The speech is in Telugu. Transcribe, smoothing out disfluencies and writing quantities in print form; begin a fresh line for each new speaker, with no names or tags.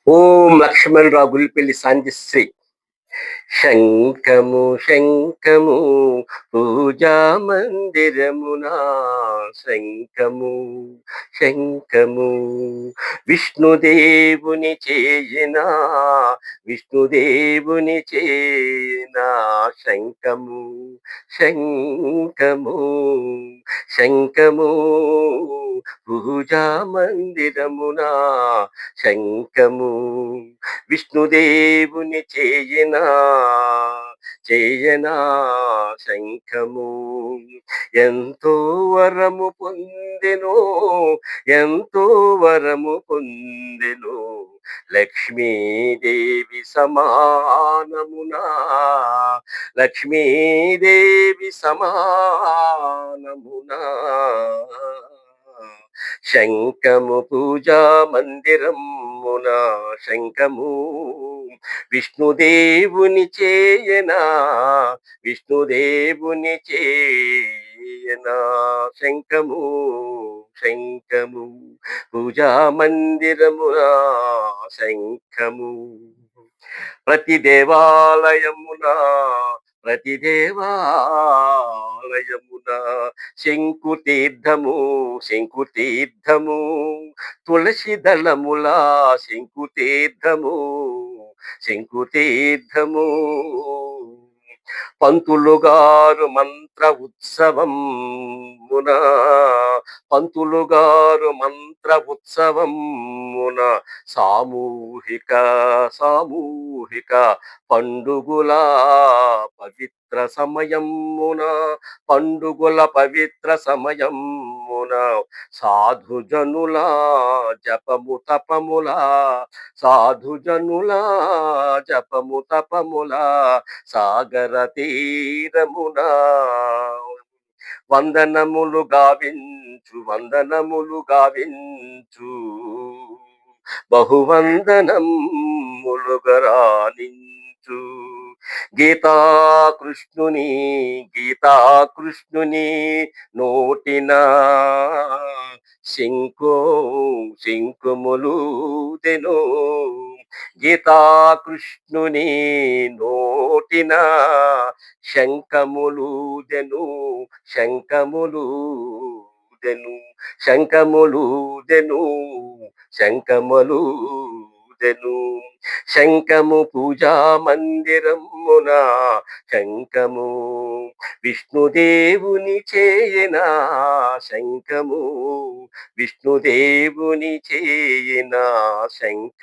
ఓం లక్ష్మణరావు గురిపెల్లి సాంజశ్రీ. శంఖము శంఖము పూజా మందిరమునా శంఖము శంఖము విష్ణుదేవుని చేయిన విష్ణుదేవుని చేయిన శంఖము శంఖము శంఖము పూజా మందిరమునా శంఖము విష్ణుదేవుని చేయనా శంఖము ఎంతో వరము పొందెను ఎంతో వరము పొందెను లక్ష్మీదేవి సమానమునా లక్ష్మీదేవి సమానమునా శంఖము పూజా మందిరమున శంఖము విష్ణుదేవుని చేయనా విష్ణుదేవుని చేయనా శంఖము శంఖము పూజా మందిరమున శంఖము ప్రతి దేవాలయమున ప్రతి దేవాలయమున శంకుతీర్థము శంకుతీర్థము తులసి దళముల శంకుతీర్థము శంకుతీర్థము పంతులు గారు మంత్ర ఉత్సవం మున పంతులు గారు మంత్ర ఉత్సవం మున సామూహిక సామూహిక పండుగుల పవిత్ర సమయమున పండుగుల పవిత్ర సమయమున సాధుజనుల జపము తపముల సాధుజనుల జపము తపముల సాగర తీరమున వందనములు గావించు వందనములు గావించు బహువందనములు గరానించు గీతాకృష్ణుని గీతాకృష్ణుని నోటిన శంఖో శంఖములుదెను గీతాకృష్ణుని నోటిన శంఖములుదెను శంఖములుదెను శంఖములుదెను శంఖములుదెను శంఖము పూజా మందిరమున శంఖము విష్ణుదేవుని చేయనా శంఖము విష్ణుదేవుని చేయనా శంఖ